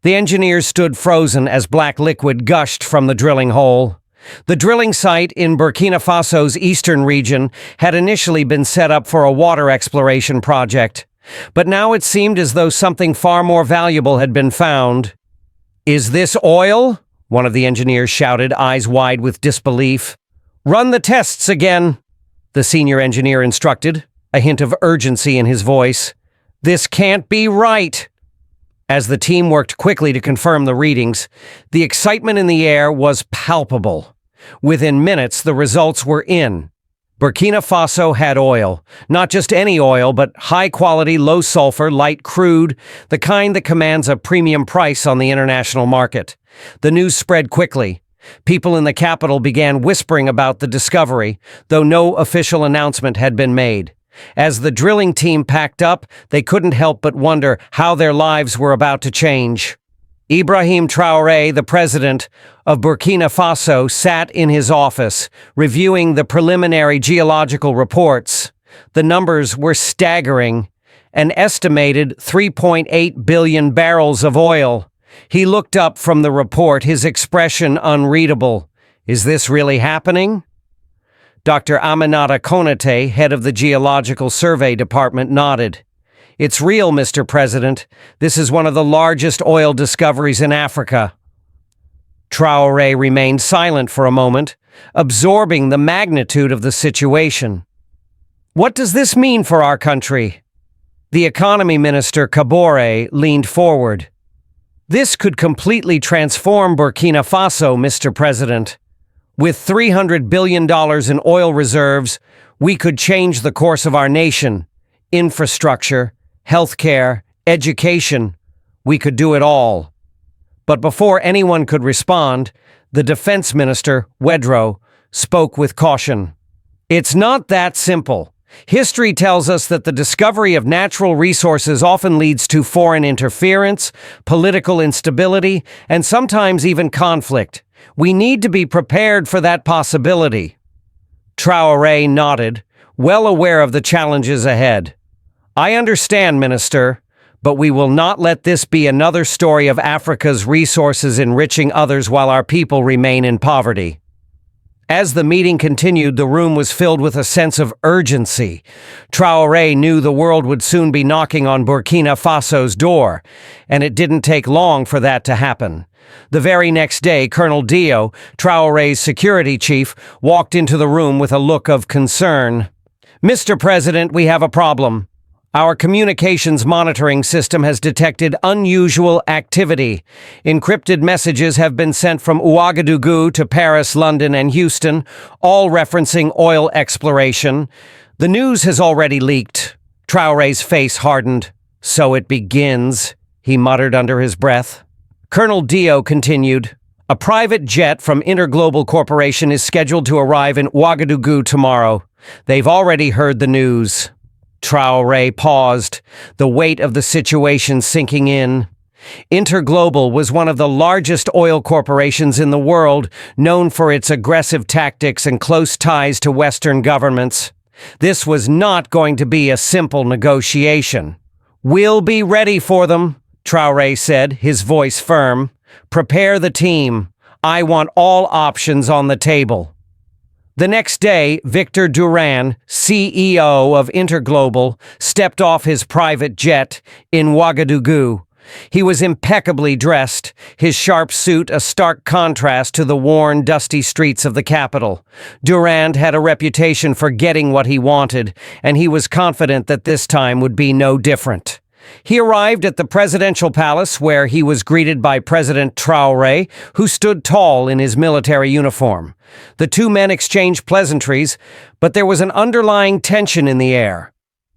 The engineers stood frozen as black liquid gushed from the drilling hole. The drilling site in Burkina Faso's eastern region had initially been set up for a water exploration project, but now it seemed as though something far more valuable had been found. "Is this oil?" one of the engineers shouted, eyes wide with disbelief. "Run the tests again," the senior engineer instructed, a hint of urgency in his voice. "This can't be right." As the team worked quickly to confirm the readings, the excitement in the air was palpable. Within minutes, the results were in. Burkina Faso had oil. Not just any oil, but high-quality, low-sulfur, light crude, the kind that commands a premium price on the international market. The news spread quickly. People in the capital began whispering about the discovery, though no official announcement had been made. As the drilling team packed up, they couldn't help but wonder how their lives were about to change. Ibrahim Traoré, the president of Burkina Faso, sat in his office, reviewing the preliminary geological reports. The numbers were staggering. An estimated 3.8 billion barrels of oil. He looked up from the report, his expression unreadable. "Is this really happening?" Dr. Aminata Konate, head of the Geological Survey Department, nodded. "It's real, Mr. President. This is one of the largest oil discoveries in Africa." Traoré remained silent for a moment, absorbing the magnitude of the situation. "What does this mean for our country?" The economy minister, Kabore, leaned forward. "This could completely transform Burkina Faso, Mr. President. With $300 billion in oil reserves, we could change the course of our nation. Infrastructure, healthcare, education. We could do it all." But before anyone could respond, the defense minister, Wedro, spoke with caution. "It's not that simple. History tells us that the discovery of natural resources often leads to foreign interference, political instability, and sometimes even conflict. We need to be prepared for that possibility." Traoré nodded, well aware of the challenges ahead. "I understand, Minister, but we will not let this be another story of Africa's resources enriching others while our people remain in poverty." As the meeting continued, the room was filled with a sense of urgency. Traoré knew the world would soon be knocking on Burkina Faso's door, and it didn't take long for that to happen. The very next day, Colonel Dio, Traoré's security chief, walked into the room with a look of concern. "Mr. President, we have a problem. Our communications monitoring system has detected unusual activity. Encrypted messages have been sent from Ouagadougou to Paris, London, and Houston, all referencing oil exploration. The news has already leaked." Traoré's face hardened. "So it begins," he muttered under his breath. Colonel Dio continued, "A private jet from Interglobal Corporation is scheduled to arrive in Ouagadougou tomorrow. They've already heard the news." Traoré paused, the weight of the situation sinking in. Interglobal was one of the largest oil corporations in the world, known for its aggressive tactics and close ties to Western governments. This was not going to be a simple negotiation. "We'll be ready for them," Traoré said, his voice firm. "Prepare the team. I want all options on the table." The next day, Victor Duran, CEO of Interglobal, stepped off his private jet in Ouagadougou. He was impeccably dressed, his sharp suit a stark contrast to the worn, dusty streets of the capital. Durand had a reputation for getting what he wanted, and he was confident that this time would be no different. He arrived at the presidential palace where he was greeted by President Traoré, who stood tall in his military uniform. The two men exchanged pleasantries, but there was an underlying tension in the air.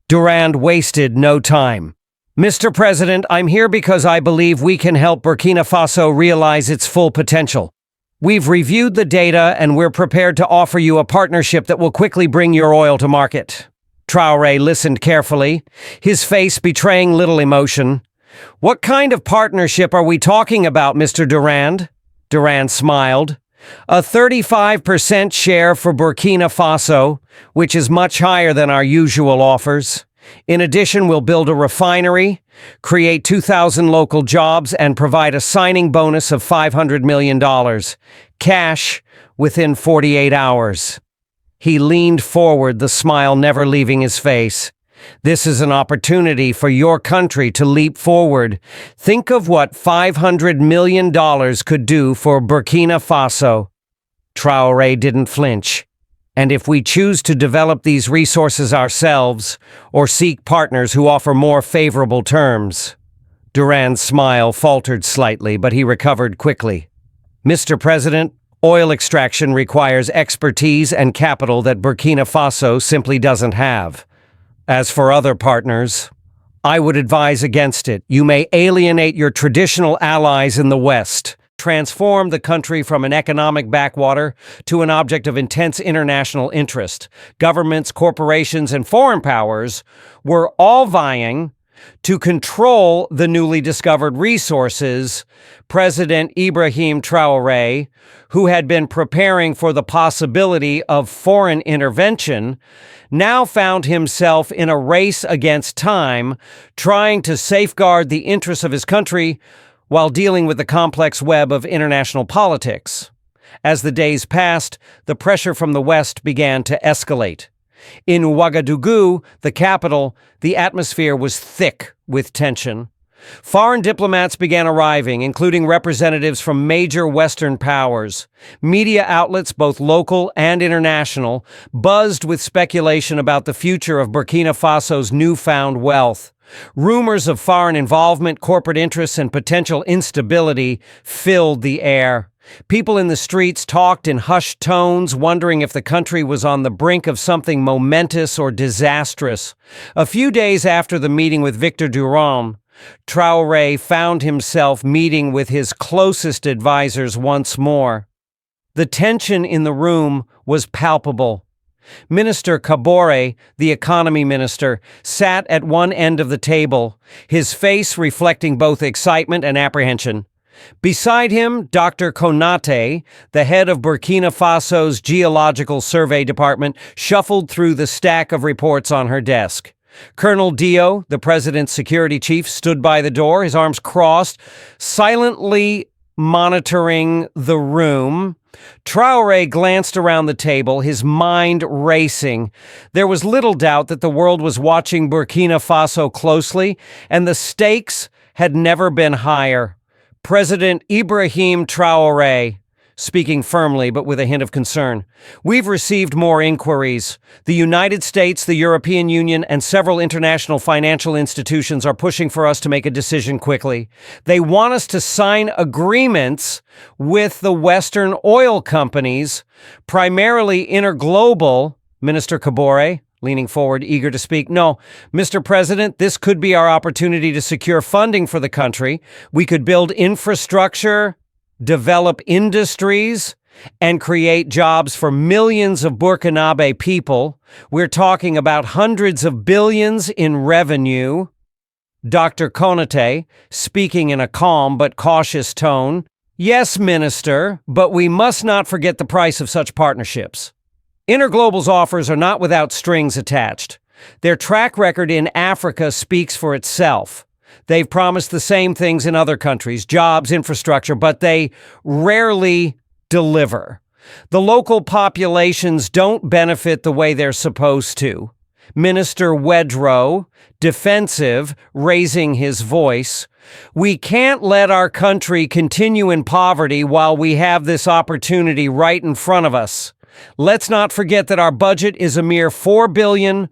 Durand wasted no time. "Mr. President, I'm here because I believe we can help Burkina Faso realize its full potential. We've reviewed the data and we're prepared to offer you a partnership that will quickly bring your oil to market." Traoré listened carefully, his face betraying little emotion. "What kind of partnership are we talking about, Mr. Durand?" Durand smiled. "A 35% share for Burkina Faso, which is much higher than our usual offers. In addition, we'll build a refinery, create 2,000 local jobs, and provide a signing bonus of $500 million. Cash within 48 hours. He leaned forward, the smile never leaving his face. This is an opportunity for your country to leap forward. Think of what $500 million could do for Burkina Faso. Traoré didn't flinch. And if we choose to develop these resources ourselves, or seek partners who offer more favorable terms. Duran's smile faltered slightly, but he recovered quickly. Mr. President, oil extraction requires expertise and capital that Burkina Faso simply doesn't have. As for other partners, I would advise against it. You may alienate your traditional allies in the West, transform the country from an economic backwater to an object of intense international interest. Governments, corporations, and foreign powers were all vying to control the newly discovered resources. President Ibrahim Traoré, who had been preparing for the possibility of foreign intervention, now found himself in a race against time, trying to safeguard the interests of his country while dealing with the complex web of international politics. As the days passed, the pressure from the West began to escalate. In Ouagadougou, the capital, the atmosphere was thick with tension. Foreign diplomats began arriving, including representatives from major Western powers. Media outlets, both local and international, buzzed with speculation about the future of Burkina Faso's newfound wealth. Rumors of foreign involvement, corporate interests, and potential instability filled the air. People in the streets talked in hushed tones, wondering if the country was on the brink of something momentous or disastrous. A few days after the meeting with Victor Durand, Traoré found himself meeting with his closest advisors once more. The tension in the room was palpable. Minister Traoré, the economy minister, sat at one end of the table, his face reflecting both excitement and apprehension. Beside him, Dr. Konate, the head of Burkina Faso's Geological Survey Department, shuffled through the stack of reports on her desk. Colonel Dio, the president's security chief, stood by the door, his arms crossed, silently monitoring the room. Traoré glanced around the table, his mind racing. There was little doubt that the world was watching Burkina Faso closely, and the stakes had never been higher. President Ibrahim Traoré, speaking firmly but with a hint of concern. We've received more inquiries. The United States, the European Union, and several international financial institutions are pushing for us to make a decision quickly. They want us to sign agreements with the Western oil companies, primarily Interglobal, Minister Traoré, leaning forward, eager to speak. No, Mr. President, this could be our opportunity to secure funding for the country. We could build infrastructure, develop industries, and create jobs for millions of Burkinabe people. We're talking about hundreds of billions in revenue. Dr. Konate, speaking in a calm but cautious tone. Yes, Minister, but we must not forget the price of such partnerships. Interglobal's offers are not without strings attached. Their track record in Africa speaks for itself. They've promised the same things in other countries, jobs, infrastructure, but they rarely deliver. The local populations don't benefit the way they're supposed to. Minister Wedro, defensive, raising his voice. We can't let our country continue in poverty while we have this opportunity right in front of us. Let's not forget that our budget is a mere $4 billion.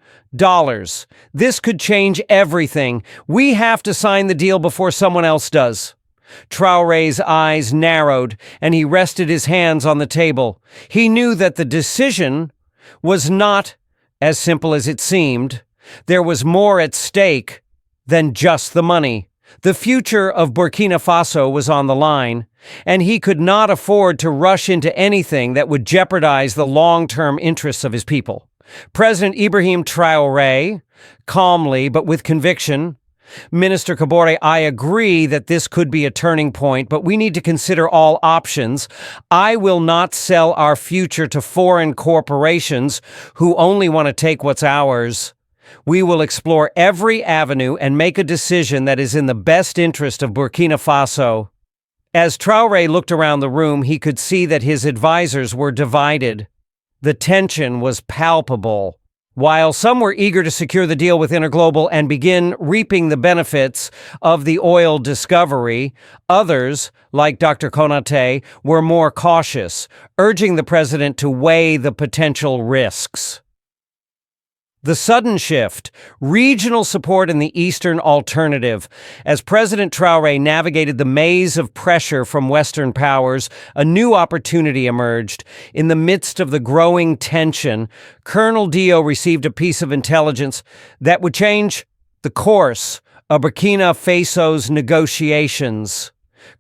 This could change everything. We have to sign the deal before someone else does. Traoré's eyes narrowed, and he rested his hands on the table. He knew that the decision was not as simple as it seemed. There was more at stake than just the money. The future of Burkina Faso was on the line, and he could not afford to rush into anything that would jeopardize the long-term interests of his people. President Ibrahim Traoré, calmly but with conviction, Minister Traoré, I agree that this could be a turning point, but we need to consider all options. I will not sell our future to foreign corporations who only want to take what's ours. We will explore every avenue and make a decision that is in the best interest of Burkina Faso. As Traoré looked around the room, he could see that his advisors were divided. The tension was palpable. While some were eager to secure the deal with Interglobal and begin reaping the benefits of the oil discovery, others, like Dr. Konaté, were more cautious, urging the president to weigh the potential risks. The sudden shift, regional support in the Eastern alternative. As President Traoré navigated the maze of pressure from Western powers, a new opportunity emerged. In the midst of the growing tension, Colonel Dio received a piece of intelligence that would change the course of Burkina Faso's negotiations.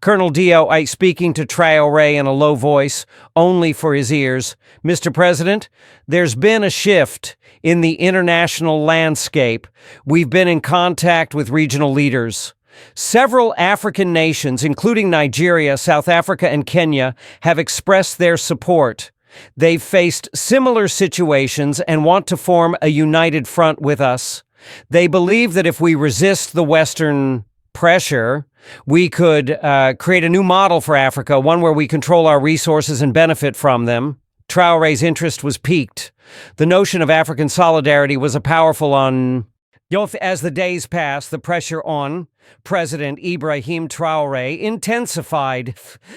Colonel Dio, speaking to Traoré in a low voice, only for his ears. Mr. President, there's been a shift in the international landscape. We've been in contact with regional leaders. Several African nations, including Nigeria, South Africa, and Kenya, have expressed their support. They've faced similar situations and want to form a united front with us. They believe that if we resist the Western pressure, we could create a new model for Africa, one where we control our resources and benefit from them. Traoré's interest was piqued. The notion of African solidarity was a powerful one. As the days passed, the pressure on President Ibrahim Traoré intensified.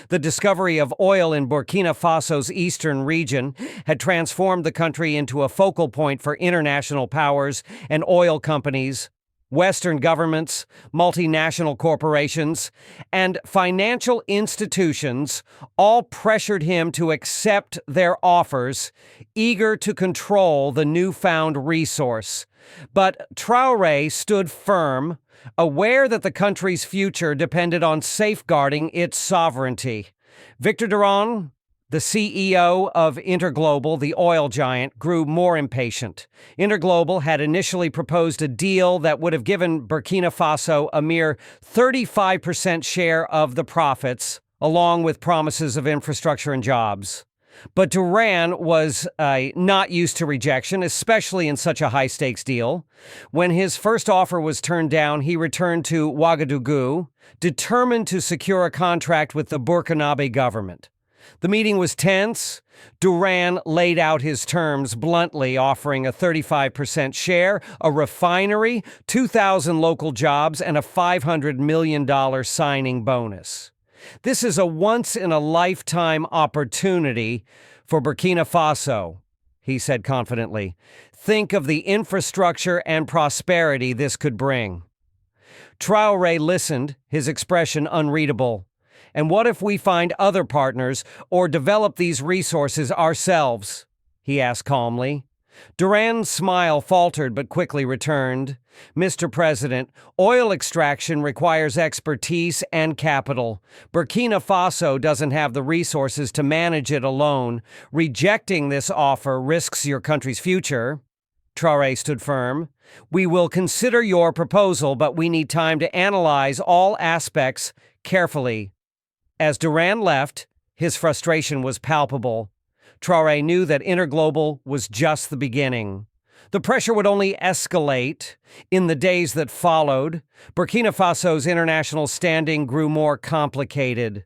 The discovery of oil in Burkina Faso's eastern region had transformed the country into a focal point for international powers and oil companies. Western governments, multinational corporations, and financial institutions all pressured him to accept their offers, eager to control the newfound resource. But Traoré stood firm, aware that the country's future depended on safeguarding its sovereignty. Victor Duran, the CEO of Interglobal, the oil giant, grew more impatient. Interglobal had initially proposed a deal that would have given Burkina Faso a mere 35% share of the profits, along with promises of infrastructure and jobs. But Duran was not used to rejection, especially in such a high-stakes deal. When his first offer was turned down, he returned to Ouagadougou, determined to secure a contract with the Burkinabe government. The meeting was tense. Duran laid out his terms bluntly, offering a 35% share, a refinery, 2,000 local jobs, and a $500 million signing bonus. This is a once-in-a-lifetime opportunity for Burkina Faso, he said confidently. Think of the infrastructure and prosperity this could bring. Traoré listened, his expression unreadable. And what if we find other partners or develop these resources ourselves? He asked calmly. Duran's smile faltered but quickly returned. Mr. President, oil extraction requires expertise and capital. Burkina Faso doesn't have the resources to manage it alone. Rejecting this offer risks your country's future. Traoré stood firm. We will consider your proposal, but we need time to analyze all aspects carefully. As Duran left, his frustration was palpable. Traoré knew that Interglobal was just the beginning. The pressure would only escalate in the days that followed. Burkina Faso's international standing grew more complicated.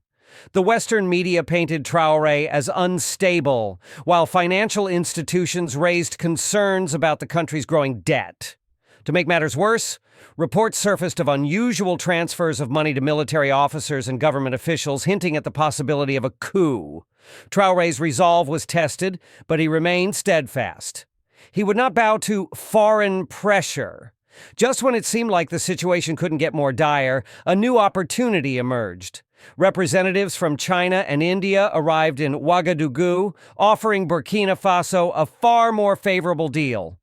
The Western media painted Traoré as unstable, while financial institutions raised concerns about the country's growing debt. To make matters worse, reports surfaced of unusual transfers of money to military officers and government officials, hinting at the possibility of a coup. Traoré's resolve was tested, but he remained steadfast. He would not bow to foreign pressure. Just when it seemed like the situation couldn't get more dire, a new opportunity emerged. Representatives from China and India arrived in Ouagadougou, offering Burkina Faso a far more favorable deal.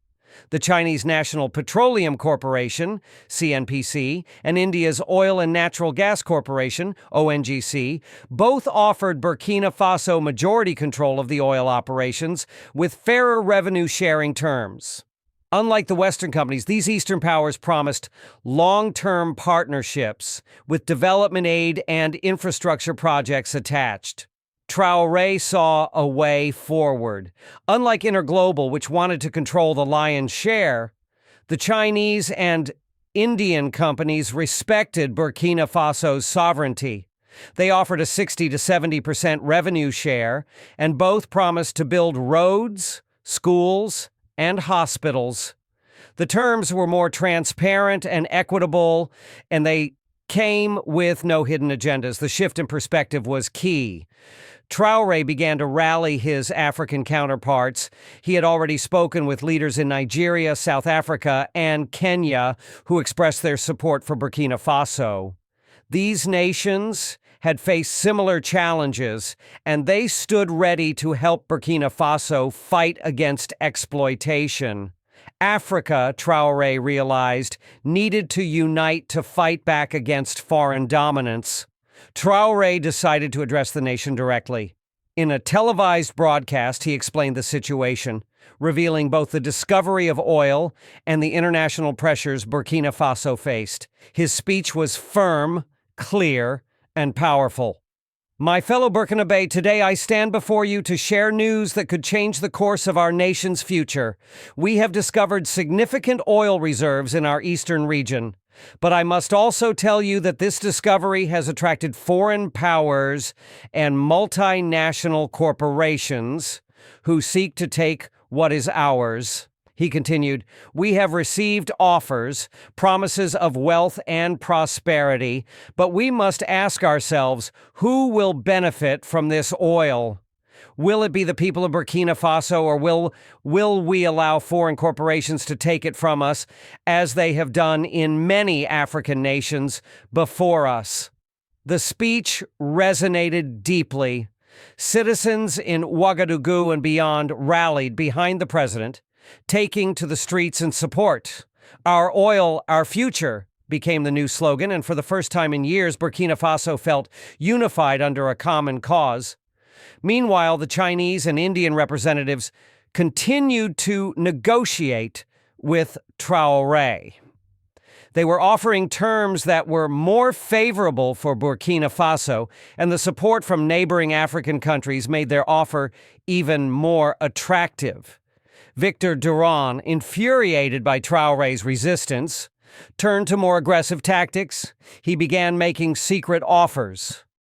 The Chinese National Petroleum Corporation, CNPC, and India's Oil and Natural Gas Corporation, ONGC, both offered Burkina Faso majority control of the oil operations with fairer revenue-sharing terms. Unlike the Western companies, these Eastern powers promised long-term partnerships with development aid and infrastructure projects attached. Traoré saw a way forward. Unlike Interglobal, which wanted to control the lion's share, The Chinese and Indian companies respected Burkina Faso's sovereignty. They offered a 60 to 70% revenue share, and both promised to build roads, schools, and hospitals. The terms were more transparent and equitable, and they came with no hidden agendas. The shift in perspective was key. Traoré began to rally his African counterparts. He had already spoken with leaders in Nigeria, South Africa, and Kenya who expressed their support for Burkina Faso. These nations had faced similar challenges, and they stood ready to help Burkina Faso fight against exploitation. Africa, Traoré realized, needed to unite to fight back against foreign dominance. Traoré decided to address the nation directly. In a televised broadcast, he explained the situation, revealing both the discovery of oil and the international pressures Burkina Faso faced. His speech was firm, clear, and powerful. My fellow Burkinabe, today I stand before you to share news that could change the course of our nation's future. We have discovered significant oil reserves in our eastern region. But I must also tell you that this discovery has attracted foreign powers and multinational corporations who seek to take what is ours. He continued, "We have received offers, promises of wealth and prosperity, but we must ask ourselves, who will benefit from this oil? Will it be the people of Burkina Faso, or will we allow foreign corporations to take it from us, as they have done in many African nations before us?" The speech resonated deeply. Citizens in Ouagadougou and beyond rallied behind the president, taking to the streets in support. "Our oil, our future," became the new slogan, and for the first time in years, Burkina Faso felt unified under a common cause. Meanwhile, the Chinese and Indian representatives continued to negotiate with Traoré. They were offering terms that were more favorable for Burkina Faso, and the support from neighboring African countries made their offer even more attractive. Victor Duran, infuriated by Traoré's resistance, turned to more aggressive tactics. He began making secret offers.